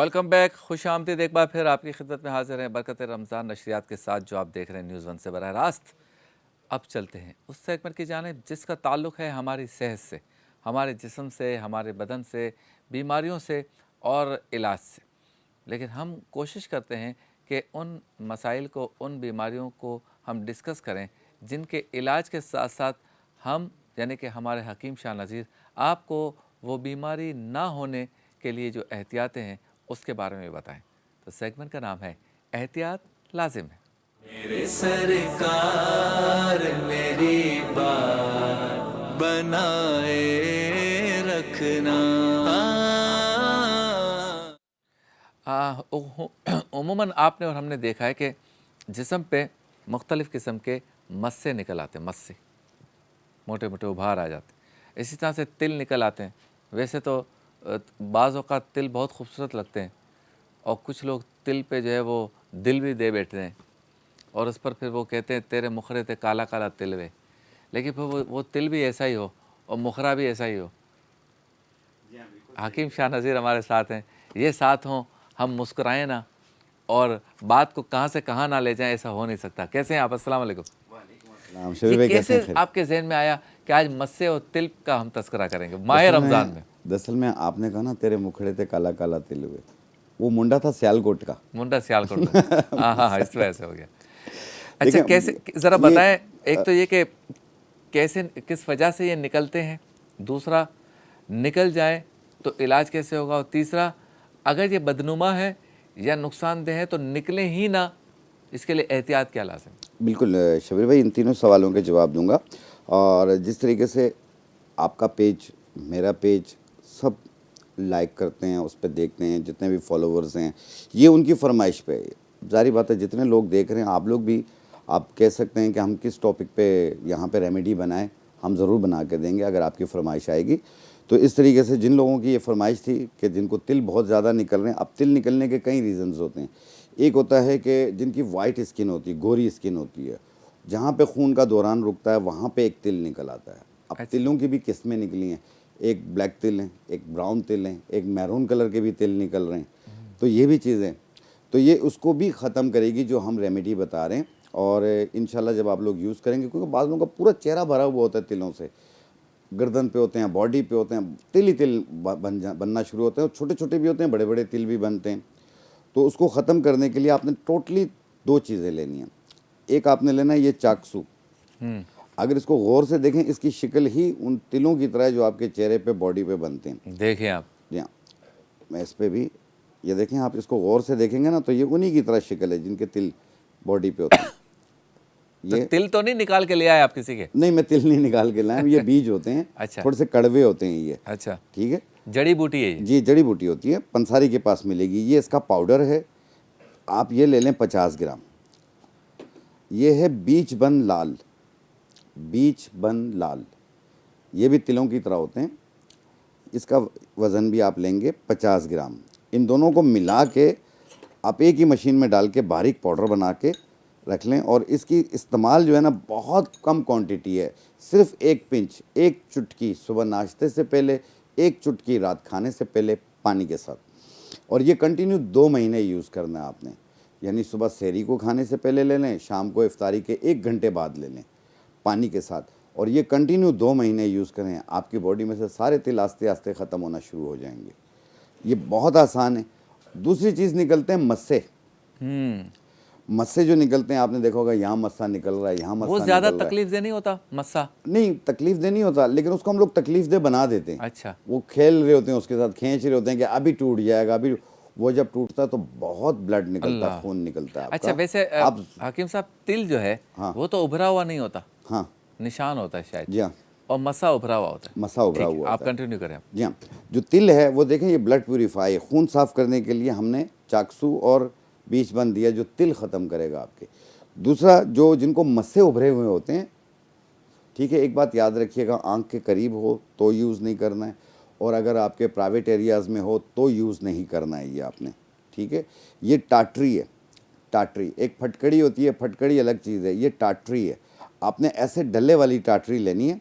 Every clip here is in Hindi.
वेलकम बैक, खुश आमदीद एक बार फिर आपकी खिदमत में हाजिर हैं बरकत रमज़ान नशरियात के साथ, जो आप देख रहे हैं न्यूज़ वन से बराह रास्त। अब चलते हैं उस सेगमेंट की जानिब जिसका ताल्लुक़ है हमारी सेहत से, हमारे जिस्म से, हमारे बदन से, बीमारियों से और इलाज से। लेकिन हम कोशिश करते हैं कि उन मसाइल को, उन बीमारियों को हम डिस्कस करें जिनके इलाज के साथ साथ हम यानी कि हमारे हकीम शाह नज़ीर आपको वो बीमारी ना होने के लिए जो एहतियातें हैं उसके बारे में बताएं। तो सेगमेंट का नाम है एहतियात लाजिम है। मेरे सरकार मेरी बात बनाए रखना। उमूमन आपने और हमने देखा है कि जिस्म पे मुख्तलिफ़ किस्म के मस्से निकल आते हैं, मस्से मोटे मोटे उभार आ जाते हैं। इसी तरह से तिल निकल आते हैं। वैसे तो बाज़ औक़ात तिल बहुत खूबसूरत लगते हैं और कुछ लोग तिल पे जो है वो दिल भी दे बैठते हैं और उस पर फिर वो कहते हैं तेरे मुखरे ते काला काला तिल वे। लेकिन फिर वो तिल भी ऐसा ही हो और मुखरा भी ऐसा ही हो। हकीम शाह नज़ीर हमारे साथ हैं, ये साथ हों, हम मुस्कुराएं ना और बात को कहाँ से कहाँ ना ले जाएं, ऐसा हो नहीं सकता। कैसे हैं आप? अस्सलाम वालेकुम। ये कैसे आपके जहन में आया कि आज मस्से और तिल का हम तस्करा करेंगे माह रमज़ान में? दरअसल में आपने कहा ना तेरे मुखड़े थे काला काला तिल हुए, वो मुंडा था सियालकोट का। मुंडा सियालकोट का। हाँ हाँ, इस वजह से हो गया। अच्छा, कैसे, ज़रा बताएं। एक तो ये कि कैसे, किस वजह से ये निकलते हैं, दूसरा निकल जाए तो इलाज कैसे होगा, और तीसरा अगर ये बदनुमा है या नुकसानदेह है तो निकले ही ना, इसके लिए एहतियात क्या लाज़िम? बिल्कुल शबीर भाई, इन तीनों सवालों के जवाब दूंगा। और जिस तरीके से आपका पेज, मेरा पेज, सब लाइक करते हैं, उस पर देखते हैं, जितने भी फॉलोवर्स हैं, ये उनकी फरमाइश पे है। जारी बात है, जितने लोग देख रहे हैं, आप लोग भी आप कह सकते हैं कि हम किस टॉपिक पे यहाँ पे रेमेडी बनाएं, हम ज़रूर बना के देंगे अगर आपकी फरमाइश आएगी। तो इस तरीके से जिन लोगों की ये फरमाइश थी कि जिनको तिल बहुत ज़्यादा निकल रहे हैं, अब तिल निकलने के कई रीज़न्स होते हैं। एक होता है कि जिनकी वाइट स्किन होती है, गोरी स्किन होती है, जहाँ पे खून का दौरान रुकता है वहाँ पे एक तिल निकल आता है। अब अच्छा। तिलों की भी किस्में निकली हैं, एक ब्लैक तिल हैं, एक ब्राउन तिल हैं, एक मैरून कलर के भी तिल निकल रहे हैं। तो ये भी चीज़ें, तो ये उसको भी ख़त्म करेगी जो हम रेमेडी बता रहे हैं। और इंशाल्लाह जब आप लोग यूज़ करेंगे, क्योंकि बाज़ लोगों का पूरा चेहरा भरा हुआ होता है तिलों से, गर्दन पे होते हैं, बॉडी पे होते हैं, तिल ही तिल बनना शुरू होते हैं, और छोटे छोटे भी होते हैं, बड़े बड़े तिल भी बनते हैं। तो उसको ख़त्म करने के लिए आपने टोटली दो चीज़ें लेनी हैं। एक आपने लेना है ये चाकसू। अगर इसको गौर से देखें, इसकी शक्ल ही उन तिलों की तरह है जो आपके चेहरे पे, बॉडी पे बनते हैं। देखें आप। जी हाँ, मैं इस पे भी ये देखें, आप इसको गौर से देखेंगे ना तो ये उन्हीं की तरह शक्ल है जिनके तिल बॉडी पे होते हैं। तो तिल तो नहीं निकाल के ले आए आप किसी के? नहीं, मैं तिल नहीं निकाल के लाया, ये बीज होते हैं। अच्छा। थोड़े से कड़वे होते हैं ये। अच्छा, ठीक है, जड़ी बूटी है ये? जी, जड़ी बूटी होती है, पंसारी के पास मिलेगी। ये इसका पाउडर है, आप ये ले लें 50 ग्राम। ये है बीच बन लाल, बीच बन लाल, ये भी तिलों की तरह होते हैं। इसका वज़न भी आप लेंगे 50 ग्राम। इन दोनों को मिला के आप एक ही मशीन में डाल के बारीक पाउडर बना के रख लें। और इसकी इस्तेमाल जो है ना, बहुत कम क्वांटिटी है, सिर्फ एक पिंच, एक चुटकी सुबह नाश्ते से पहले, एक चुटकी रात खाने से पहले पानी के साथ। और ये कंटिन्यू 2 महीने यूज़ करना है आपने, यानी सुबह सहरी को खाने से पहले ले लें, शाम को इफ्तारी के 1 घंटे बाद ले लें पानी के साथ। और ये कंटिन्यू 2 महीने यूज़ करें, आपकी बॉडी में से सारे तिल आस्ते आस्ते ख़त्म होना शुरू हो जाएंगे। ये बहुत आसान है। दूसरी चीज़ निकलते हैं मस्से। मस्से जो निकलते हैं, आपने देखा होगा, यहाँ मस्सा निकल रहा है, यहाँ मस्सा वो निकल ज़्यादा रहा है। तकलीफ दे नहीं होता मस्सा? नहीं, तकलीफ दे नहीं होता, लेकिन उसको हम लोग तकलीफ दे बना देते हैं। अच्छा। वो खेल रहे होते हैं उसके साथ, खींच रहे होते हैं कि अभी टूट जाएगा, अभी। वो जब टूटता है तो बहुत ब्लड निकलता है, खून निकलता है आपका। अच्छा, वैसे आप हकीम साहब, तिल जो है हाँ, वो तो उभरा हुआ नहीं होता, हाँ, निशान होता है शायद। जी हाँ, और मस्सा उभरा हुआ होता है। मसा उभरा ठीक है, हुआ आप होता है। कंटिन्यू करें। जी हाँ, जो तिल है वो देखें, ये ब्लड प्यूरीफाई, खून साफ करने के लिए हमने चाकसू और बीच बन दिया, जो तिल ख़त्म करेगा आपके। दूसरा, जो जिनको मस्से उभरे हुए होते हैं, ठीक है, एक बात याद रखिएगा, आंख के करीब हो तो यूज़ नहीं करना है, और अगर आपके प्राइवेट एरियाज़ में हो तो यूज़ नहीं करना है ये आपने। ठीक है, ये टाटरी है, टाटरी। एक फटकड़ी होती है, फटकड़ी अलग चीज़ है, ये टाटरी है। आपने ऐसे डल्ले वाली टाटरी लेनी है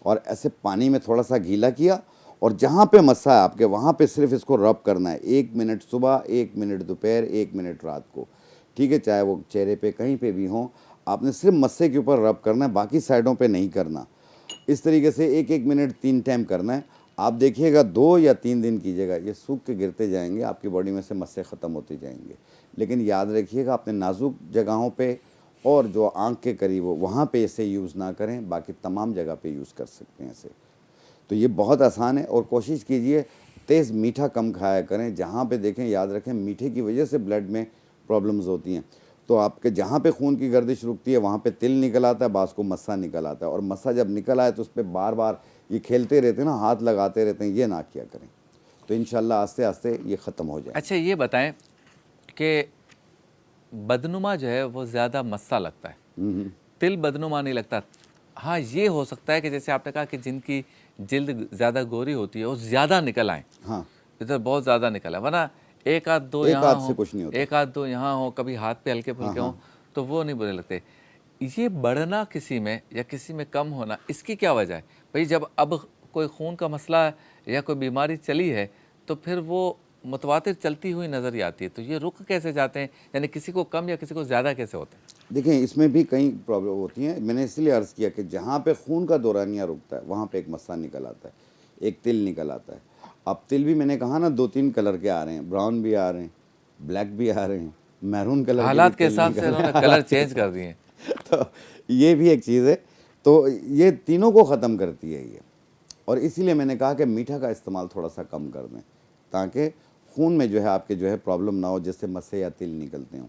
और ऐसे पानी में थोड़ा सा गीला किया और जहाँ पे मस्सा है आपके वहाँ पे सिर्फ इसको रब करना है, 1 मिनट सुबह, 1 मिनट दोपहर, 1 मिनट रात को, ठीक है, चाहे वो चेहरे पे कहीं पे भी हो, आपने सिर्फ मस्से के ऊपर रब करना है, बाकी साइडों पे नहीं करना। इस तरीके से 1-1 मिनट 3 टाइम करना है। आप देखिएगा 2 या 3 दिन कीजिएगा, ये सूख के गिरते जाएंगे, आपकी बॉडी में से मस्से ख़त्म होते जाएंगे। लेकिन याद रखिएगा अपने नाजुक जगहों पे और जो आँख के करीब हो वहाँ पे इसे यूज़ ना करें, बाकी तमाम जगह पे यूज़ कर सकते हैं इसे। तो ये बहुत आसान है और कोशिश कीजिए तेज़ मीठा कम खाया करें। जहाँ पे देखें याद रखें मीठे की वजह से ब्लड में प्रॉब्लम्स होती हैं। तो आपके जहाँ पे खून की गर्दिश रुकती है वहाँ पे तिल निकल आता है, बास को मस्सा निकल आता है, और मस्सा जब निकल आए तो उस पर बार बार ये खेलते रहते हैं ना, हाथ लगाते रहते हैं, ये ना किया करें। तो इंशाल्लाह आस्ते आस्ते ये ख़त्म हो जाए। अच्छा ये बताएं कि बदनुमा जो है वो ज़्यादा मस्सा लगता है, तिल बदनुमा नहीं लगता। हाँ ये हो सकता है कि जैसे आपने कहा कि जिनकी जिल्द ज़्यादा गोरी होती है वो ज़्यादा निकल आए, हाँ, इधर बहुत ज़्यादा निकल आए, वरना एक आध दो एक यहाँ आध से हो, कुछ नहीं होता। एक आध दो यहाँ हो, कभी हाथ पे हल्के फुल्के हों तो वो नहीं बुरे लगते। ये बढ़ना किसी में या किसी में कम होना, इसकी क्या वजह है भाई? जब अब कोई खून का मसला या कोई बीमारी चली है तो फिर वो मुतवातिर चलती हुई नज़र ही आती है, तो ये रुक कैसे जाते हैं? यानी किसी को कम या किसी को ज़्यादा कैसे होते हैं? देखें इसमें भी कई प्रॉब्लम होती हैं। मैंने इसलिए अर्ज़ किया कि जहाँ पे खून का दौरानिया रुकता है वहाँ पे एक मस्सा निकल आता है, एक तिल निकल आता है। अब तिल भी मैंने कहा ना 2-3 कलर के आ रहे हैं, ब्राउन भी आ रहे हैं, ब्लैक भी आ रहे हैं, मैरून कलर के हालात भी के तिल हिसाब निकल से रहे इन्होंने कलर चेंज कर दिए हैं। हैं। तो ये भी एक चीज़ है। तो ये तीनों को ख़त्म करती है ये, और इसीलिए मैंने कहा कि मीठा का इस्तेमाल थोड़ा सा कम कर दें ताकि खून में जो है आपके जो है प्रॉब्लम ना हो, जिससे मस्से या तिल निकलते हों।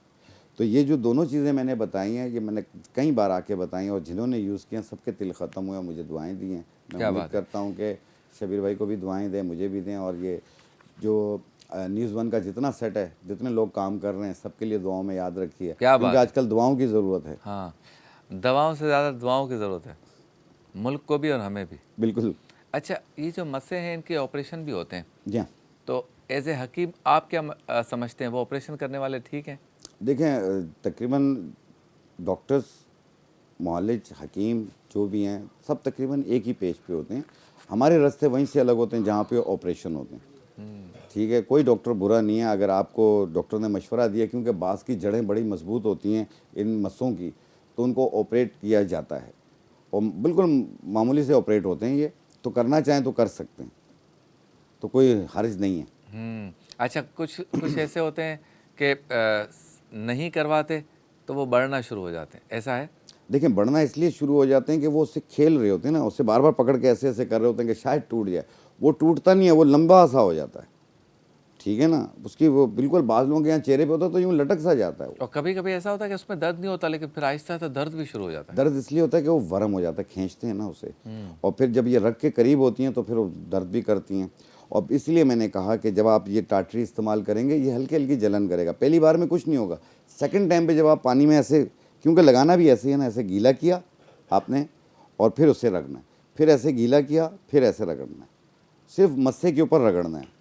तो ये जो दोनों चीज़ें मैंने बताई हैं ये मैंने कई बार आके बताई, और जिन्होंने यूज़ किए सबके तिल ख़त्म हुए, मुझे दुआएं दी हैं। मैं क्या उम्मीद बात है। करता हूँ कि शबीर भाई को भी दुआएं दें, मुझे भी दें, और ये जो न्यूज़ वन का जितना सेट है, जितने लोग काम कर रहे हैं, सबके लिए दुआओं में याद रखिए, क्या बात क्योंकि है। आजकल दुआओं की ज़रूरत है। हाँ, दवाओं से ज़्यादा दुआओं की ज़रूरत है, मुल्क को भी और हमें भी। बिल्कुल। अच्छा ये जो मस्से हैं इनके ऑपरेशन भी होते हैं, जी हाँ, तो एज ए हकीम आप क्या समझते हैं, वो ऑपरेशन करने वाले ठीक हैं? देखें तकरीबन डॉक्टर्स, मुआलिज, हकीम जो भी हैं सब तकरीबन एक ही पेज पे होते हैं। हमारे रास्ते वहीं से अलग होते हैं जहाँ पे ऑपरेशन होते हैं। ठीक है, कोई डॉक्टर बुरा नहीं है अगर आपको डॉक्टर ने मशवरा दिया, क्योंकि बाँस की जड़ें बड़ी मजबूत होती हैं इन मस्सों की, तो उनको ऑपरेट किया जाता है और बिल्कुल मामूली से ऑपरेट होते हैं ये, तो करना चाहें तो कर सकते हैं, तो कोई हर्ज नहीं है। अच्छा कुछ कुछ ऐसे होते हैं कि नहीं करवाते तो वो बढ़ना शुरू हो जाते हैं, ऐसा है? देखें बढ़ना इसलिए शुरू हो जाते हैं कि वो उससे खेल रहे होते हैं ना, उससे बार बार पकड़ के ऐसे ऐसे कर रहे होते हैं कि शायद टूट जाए, वो टूटता नहीं है, वो लंबा सा हो जाता है। ठीक है ना, उसकी वो बिल्कुल बाज़ लोगों के यहाँ चेहरे पे होता है तो यूँ लटक सा जाता है वो। और कभी कभी ऐसा होता है कि उसमें दर्द नहीं होता, लेकिन फिर आहिस्ता आहिस्ता दर्द भी शुरू हो जाता है। दर्द इसलिए होता है कि वो वरम हो जाता है, खींचते हैं ना उसे, और फिर जब ये रग के करीब होती हैं तो फिर वो दर्द भी करती हैं। और इसलिए मैंने कहा कि जब आप ये टाटरी इस्तेमाल करेंगे ये हल्की हल्की जलन करेगा, पहली बार में कुछ नहीं होगा, सेकंड टाइम पे जब आप पानी में ऐसे, क्योंकि लगाना भी ऐसे ही है ना, ऐसे गीला किया आपने और फिर उससे रगड़ना है, फिर ऐसे गीला किया फिर ऐसे रगड़ना है, सिर्फ मस्से के ऊपर रगड़ना है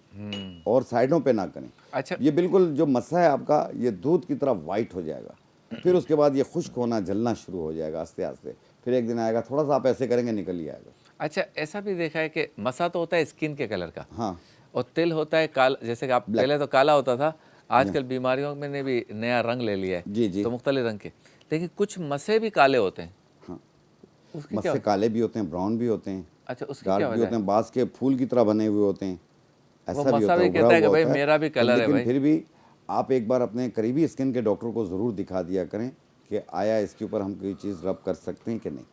और साइडों पे ना करें। अच्छा ये बिल्कुल जो मस्सा है आपका ये दूध की तरह वाइट हो जाएगा, फिर उसके बाद ये खुश्क होना, जलना शुरू हो जाएगा आस्ते आस्ते, फिर एक दिन आएगा थोड़ा सा आप ऐसे करेंगे निकल ही आएगा। अच्छा ऐसा भी देखा है कि मसा तो होता है स्किन के कलर का, हाँ, और तिल होता है काला, जैसे कि आप पहले तो काला होता था, आजकल बीमारियों में ने भी नया रंग ले लिया है, जी जी। तो मुख्तलिफ रंग के, लेकिन कुछ मसे भी काले होते हैं। हाँ, उसकी क्या? मस्से काले भी होते हैं, ब्राउन भी होते हैं, अच्छा उसकी क्या डार्क भी वजह होते है? हैं, बाँस के फूल की तरह बने हुए होते हैं, वो ऐसा भी मसा होता है, भी उभरा कहता है कि हुआ भाई होता है। मेरा भी तो कलर है लेकिन भाई। फिर भी आप एक बार अपने करीबी स्किन के डॉक्टर को ज़रूर दिखा दिया करें कि आया इसके ऊपर हम कोई चीज़ रब कर सकते हैं कि नहीं,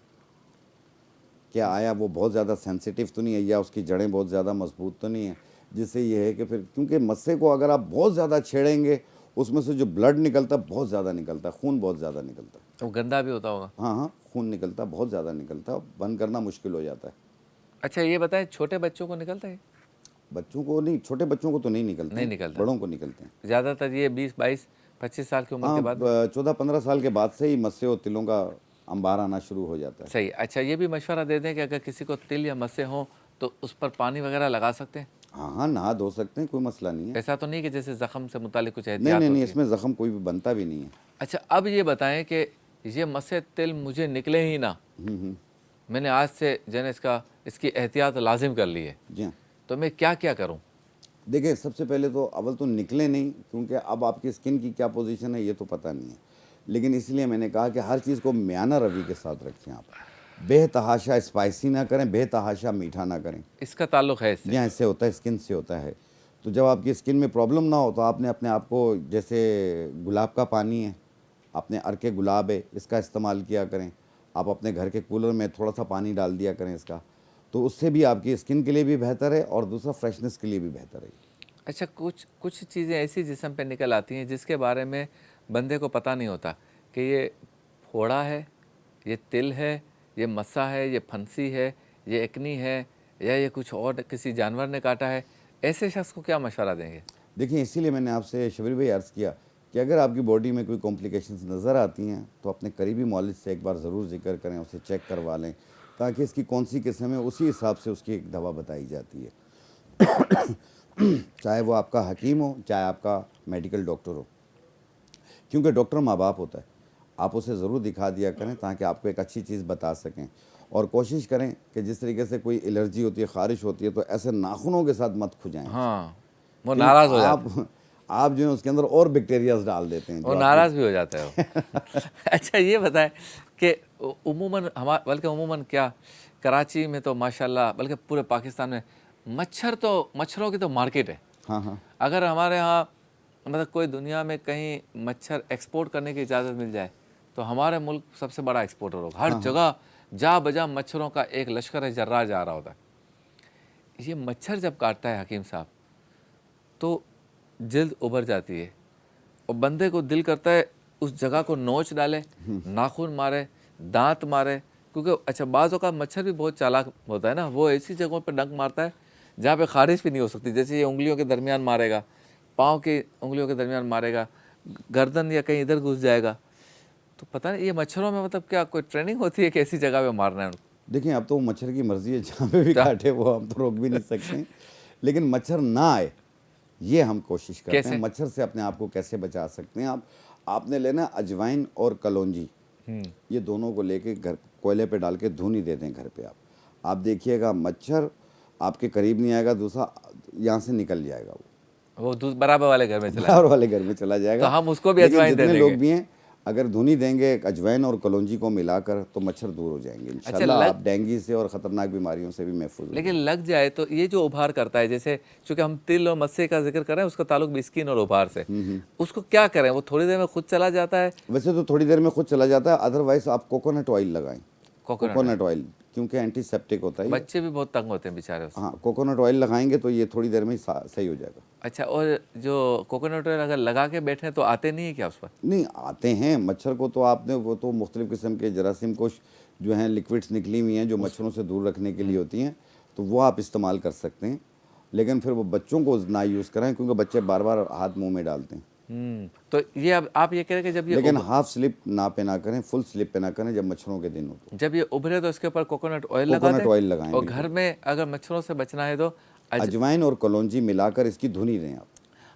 क्या आया वो बहुत ज़्यादा सेंसिटिव तो नहीं है या उसकी जड़ें बहुत ज़्यादा मजबूत तो नहीं है, जिससे ये है कि फिर, क्योंकि मस्से को अगर आप बहुत ज़्यादा छेड़ेंगे उसमें से जो ब्लड निकलता है बहुत ज़्यादा निकलता है, खून बहुत ज़्यादा निकलता है। वो गंदा भी होता होगा। हाँ हाँ, खून निकलता है, बहुत ज़्यादा निकलता है, बंद करना मुश्किल हो जाता है। अच्छा ये बताएं छोटे बच्चों को निकलता है? बच्चों को नहीं, छोटे बच्चों को तो नहीं निकलते नहीं हैं, निकलता। बड़ों को निकलते हैं। ज़्यादातर ये 20, 22, 25 साल की उम्र के बाद। 14-15 साल के बाद से ही मस्से और तिलों का अंबार आना शुरू हो जाता है। सही। अच्छा ये भी मशवरा दे दें कि अगर किसी को तिल या मस्से हों तो उस पर पानी वगैरह लगा सकते हैं? हाँ हाँ, नहा धो सकते हैं, कोई मसला नहीं है। ऐसा तो नहीं कि जैसे ज़ख्म से मुतालिक कुछ नहीं एहतियात नहीं नहीं, होती है? इसमें ज़ख्म कोई भी बनता भी नहीं है। अच्छा अब ये बताएं कि ये मस्से तिल मुझे निकले ही ना, मैंने आज से जन इसकी एहतियात लाजिम कर ली है, जी हाँ, तो मैं क्या क्या करूं? देखिए, सबसे पहले तो अव्वल तो निकले नहीं, क्योंकि अब आपकी स्किन की क्या पोजीशन है ये तो पता नहीं है। लेकिन इसलिए मैंने कहा कि हर चीज़ को म्याना रवि के साथ रखें आप। बेतहाशा स्पाइसी ना करें, बेतहाशा मीठा ना करें। इसका ताल्लुक है इससे? यहाँ इससे होता है, स्किन से होता है। तो जब आपकी स्किन में प्रॉब्लम ना हो तो आपने अपने आप को, जैसे गुलाब का पानी है, अपने अर्के गुलाब है, इसका इस्तेमाल किया करें। आप अपने घर के कूलर में थोड़ा सा पानी डाल दिया करें इसका, तो उससे भी आपकी स्किन के लिए भी बेहतर है और दूसरा फ्रेशनेस के लिए भी बेहतर है। अच्छा, कुछ कुछ चीज़ें ऐसी जिस्म पे निकल आती हैं जिसके बारे में बंदे को पता नहीं होता कि ये फोड़ा है, ये तिल है, ये मस्सा है, ये फंसी है, ये एकनी है, या ये कुछ और किसी जानवर ने काटा है। ऐसे शख्स को क्या मशवरा देंगे? देखिए, इसीलिए मैंने आपसे शबीर भाई अर्ज़ किया कि अगर आपकी बॉडी में कोई कॉम्प्लिकेशंस नज़र आती हैं तो अपने करीबी मौलिद से एक बार ज़रूर जिक्र करें, उसे चेक करवा लें, ताकि इसकी कौन सी किस्म है उसी हिसाब से उसकी एक दवा बताई जाती है। चाहे वो आपका हकीम हो, चाहे आपका मेडिकल डॉक्टर हो, क्योंकि डॉक्टर माँ बाप होता है। आप उसे ज़रूर दिखा दिया करें ताकि आपको एक अच्छी चीज़ बता सकें। और कोशिश करें कि जिस तरीके से कोई एलर्जी होती है, ख़ारिश होती है, तो ऐसे नाखूनों के साथ मत खुजाएं। हाँ, वो नाराज़ हो जाता है। आप जो है उसके अंदर और बैक्टीरियाज डाल देते हैं, वो नाराज़ भी हो जाता है वो। अच्छा, ये बताएं कि उमूमन बल्कि उमूमन क्या, कराची में तो माशाल्लाह, बल्कि पूरे पाकिस्तान में मच्छरों की तो मार्केट है। हाँ हाँ, अगर हमारे यहाँ मतलब कोई दुनिया में कहीं मच्छर एक्सपोर्ट करने की इजाज़त मिल जाए तो हमारे मुल्क सबसे बड़ा एक्सपोर्टर होगा। हर जगह जा बजा मच्छरों का एक लश्कर जर्रार जा रहा होता है। ये मच्छर जब काटता है हकीम साहब तो जल्द उभर जाती है और बंदे को दिल करता है उस जगह को नोच डाले, नाखून मारे, दांत मारे, क्योंकि अच्छा बाज़ों का मच्छर भी बहुत चालाक होता है ना, वो ऐसी जगहों पर डंक मारता है जहाँ पे खारिश भी नहीं हो सकती। जैसे ये उंगलियों के दरमियान मारेगा, पाँव की उंगलियों के दरमियान मारेगा, गर्दन या कहीं इधर घुस जाएगा। तो पता नहीं ये मच्छरों में मतलब क्या कोई ट्रेनिंग होती है कि ऐसी जगह पे मारना है उनको? देखिए, अब तो मच्छर की मर्ज़ी है, जहाँ पे भी काटे वो हम तो रोक भी नहीं सकते हैं। लेकिन मच्छर ना आए ये हम कोशिश करते कैसे? हैं। मच्छर से अपने आप को कैसे बचा सकते हैं? आपने लेना अजवाइन और कलौंजी, ये दोनों को लेके घर कोयले पे डाल के धुनी दे दें घर पे। आप देखिएगा मच्छर आपके करीब नहीं आएगा, दूसरा यहाँ से निकल जाएगा, वो बराबर वाले घर में चला बाहर वाले घर में चला जाएगा। तो हम उसको भी लेकिन अजवाइन दे जितने देंगे। लोग भी हैं, अगर धुनी देंगे अजवाइन और कलौंजी को मिलाकर तो मच्छर दूर हो जाएंगे इंशाल्लाह। आप डेंगू से और ख़तरनाक बीमारियों से भी महफूज हो। लेकिन लग जाए तो ये जो उभार करता है, जैसे चूंकि हम तिल और मस्से का जिक्र कर रहे हैं, उसका ताल्लुक भी स्किन और उभार से, उसको क्या करें? वो थोड़ी देर में खुद चला जाता है? वैसे तो थोड़ी देर में खुद चला जाता है, अदरवाइज आप कोकोनट ऑयल लगाएं। कोकोनट कोकोनट ऑयल क्योंकि एंटीसेप्टिक होता है ये। बच्चे भी बहुत तंग होते हैं बेचारे उससे। हाँ, कोकोनट ऑयल लगाएंगे तो ये थोड़ी देर में ही सही हो जाएगा। अच्छा, और जो कोकोनट ऑयल अगर लगा के बैठे तो आते नहीं है क्या उस पर? नहीं आते हैं मच्छर को, तो आपने वो तो मुख्तलिफ़ किस्म के जरासीम कोश जो हैं लिक्विड्स निकली हुई हैं जो मच्छरों से दूर रखने के लिए होती हैं, तो वो आप इस्तेमाल कर सकते हैं। लेकिन फिर वो बच्चों को ना यूज़ कराएं, क्योंकि बच्चे बार बार हाथ मुंह में डालते हैं। तो ये अब आप ये कह रहे हैं कि जब ये लेकिन हाफ स्लिप ना पे ना करें, फुल स्लिप पे ना करें जब मच्छरों के दिन हो तो। जब ये उभरे तो इसके ऊपर कोकोनट ऑयल लगा कोकोनट दें। ऑयल लगाएं और बिल्कुल। घर में अगर मच्छरों से बचना है तो अजवाइन और कलौंजी मिलाकर इसकी धुनी दें आप।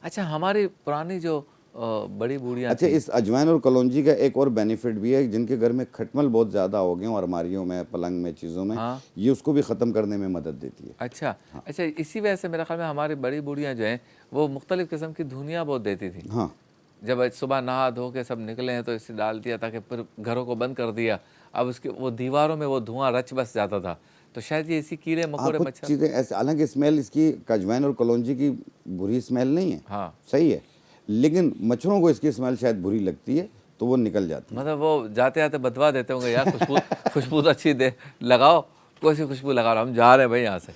अच्छा, हमारी पुरानी जो बड़ी बूढ़ियाँ अच्छा, थी, इस अजवाइन और कलौंजी का एक और बेनिफिट भी है, जिनके घर में खटमल बहुत ज़्यादा हो गए और अलमारियों में, पलंग में, चीज़ों में, हाँ। ये उसको भी ख़त्म करने में मदद देती है। अच्छा अच्छा, इसी वजह से मेरे ख्याल में हमारी बड़ी बूढ़ियाँ जो हैं वो मुख्तलिफ़ किस्म की धुनियाँ बहुत देती थी। हाँ, जब सुबह नहा धो के सब निकले हैं तो इसे डाल दिया ताकि फिर घरों को बंद कर दिया। अब उसके वो दीवारों में वो धुआं रच बस जाता था, तो शायद ये इसी कीड़े मकोड़े कुछ मच्छर। चीज़ें ऐसे, हालांकि स्मेल इसकी अजवाइन और कलौंजी की बुरी स्मेल नहीं है, हाँ, सही है, लेकिन मच्छरों को इसकी स्मेल शायद बुरी लगती है तो वो निकल जाती है। मतलब वो जाते जाते बदवा देते होंगे, यार खुशबू तो अच्छी दे, लगाओ कोई सी खुशबू लगा रहा, हम जा रहे हैं भाई यहाँ से।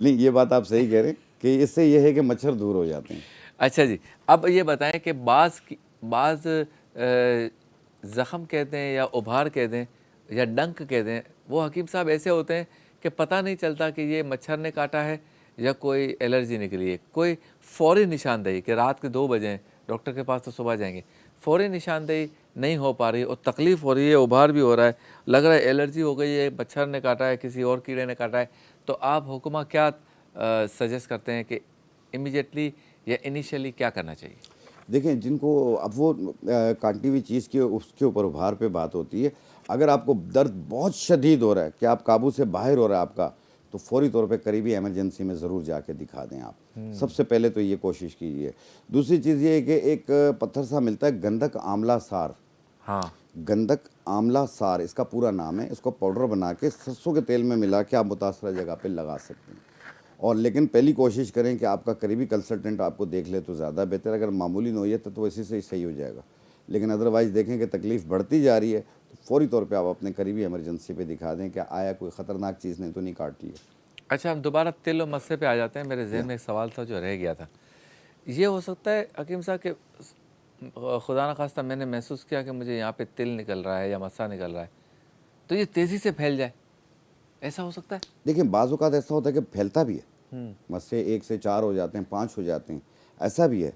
नहीं, ये बात आप सही कह रहे हैं कि इससे ये है कि मच्छर दूर हो जाते हैं। अच्छा जी, अब ये बताएं कि बाज़ ज़ख़म कहते हैं या उभार कहते हैं या डंक कहते हैं, वो हकीम साहब ऐसे होते हैं कि पता नहीं चलता कि ये मच्छर ने काटा है या कोई एलर्जी निकली है। कोई फ़ौरी निशानदेही कि रात के 2 बजे डॉक्टर के पास तो सुबह जाएंगे, फ़ौरी निशानदेही नहीं हो पा रही और तकलीफ़ हो रही है, उभार भी हो रहा है, लग रहा है एलर्जी हो गई है, मच्छर ने काटा है, किसी और कीड़े ने काटा है, तो आप हुक्मा क्या सजेस्ट करते हैं कि इमीडिएटली या इनिशियली क्या करना चाहिए? देखें, जिनको अब वो काटी हुई चीज़ के उसके ऊपर उभार पे बात होती है। अगर आपको दर्द बहुत शदीद हो रहा है कि आप काबू से बाहर हो रहा है आपका, तो फौरी तौर पे करीबी इमरजेंसी में ज़रूर जाके दिखा दें आप। सबसे पहले तो ये कोशिश कीजिए। दूसरी चीज़ ये है कि एक पत्थर सा मिलता है गंधक आंवला सार, हाँ, गंधक आंवला सार इसका पूरा नाम है। इसको पाउडर बना के सरसों के तेल में मिला के आप मुतासरा जगह पे लगा सकते हैं। और लेकिन पहली कोशिश करें कि आपका करीबी कंसल्टेंट आपको देख ले तो ज़्यादा बेहतर। अगर मामूली नोयत है तो इसी से ही सही हो जाएगा, लेकिन अदरवाइज़ देखें कि तकलीफ़ बढ़ती जा रही है तो फौरी तौर पे आप अपने करीबी इमरजेंसी पे दिखा दें कि आया कोई ख़तरनाक चीज़ ने तो नहीं काट लिया। अच्छा, हम दोबारा तिल और मस्से पे आ जाते हैं। मेरे जहन में एक सवाल था जो रह गया था। ये हो सकता है हकीम साहब कि खुदा न खास्ता मैंने महसूस किया कि मुझे यहाँ पे तिल निकल रहा है या मस्सा निकल रहा है, तो ये तेज़ी से फैल जाए, ऐसा हो सकता है? देखिए बाज़ औक़ात ऐसा होता है कि फैलता भी है, मस्से 1 से 4 हो जाते हैं, 5 हो जाते हैं, ऐसा भी है।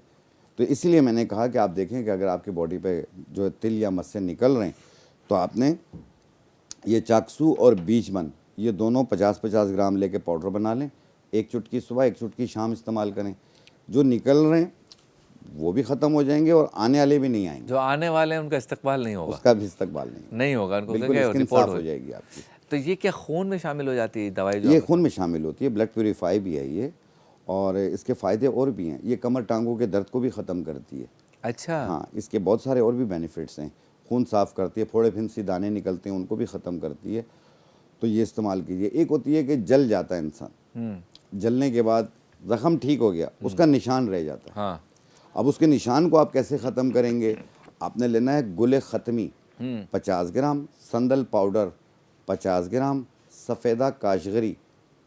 तो इसीलिए मैंने कहा कि आप देखें कि अगर आपकी बॉडी पे जो तिल या मस्से निकल रहे हैं तो आपने ये चाकसू और बीजबन ये दोनों 50-50 ग्राम लेके पाउडर बना लें। 1 चुटकी सुबह 1 चुटकी शाम इस्तेमाल करें। जो निकल रहे हैं वो भी ख़त्म हो जाएंगे और आने वाले भी नहीं आएंगे, जो आने वाले हैं उनका इस्तकबाल नहीं होगा, उसका भी इस्तकबाल नहीं नहीं होगा, उनको बिल्कुल कहेंगे स्किन रिपोर्ट साफ हो हो। जाएगी आपकी। तो ये क्या खून में शामिल हो जाती है दवाई जो ये आप खून में शामिल होती है, ब्लड प्यूरीफाई भी है ये, और इसके फ़ायदे और भी हैं। ये कमर टांगों के दर्द को भी ख़त्म करती है। अच्छा, हाँ, इसके बहुत सारे और भी बेनिफिट्स हैं। खून साफ़ करती है, फोड़े फिंसी दाने निकलते हैं उनको भी ख़त्म करती है, तो ये इस्तेमाल कीजिए। एक होती है कि जल जाता है इंसान, जलने के बाद ज़ख़म ठीक हो गया, उसका निशान रह जाता है। हाँ, अब उसके निशान को आप कैसे ख़त्म करेंगे? आपने लेना है गुले ख़त्मी 50 ग्राम, संदल पाउडर 50 ग्राम, सफ़ेदा काशगरी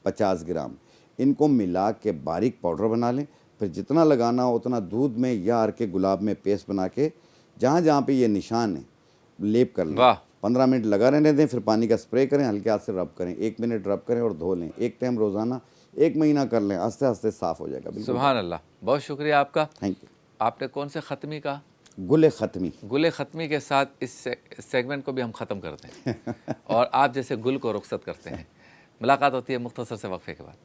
50 ग्राम, इनको मिला के बारीक पाउडर बना लें। फिर जितना लगाना हो उतना दूध में या अर्क गुलाब में पेस्ट बना के जहाँ जहाँ पे ये निशान है लेप कर लें। वाह। 15 मिनट लगा रहने दें, फिर पानी का स्प्रे करें, हल्के हाथ से रब करें, 1 मिनट रब करें और धो लें। एक टाइम रोज़ाना 1 महीना कर लें, आस्ते आस्ते साफ़ हो जाएगा। बिल्कुल। सुभान अल्लाह, बहुत शुक्रिया आपका। Thank you. आपने कौन से ख़त्मी का? गुले ख़त्मी। गुले ख़त्मी के साथ इस सेगमेंट को भी हम ख़त्म करते हैं और आप जैसे गुल को रुखसत करते हैं। मुलाकात होती है मुख्तसर से वक्फे के बाद।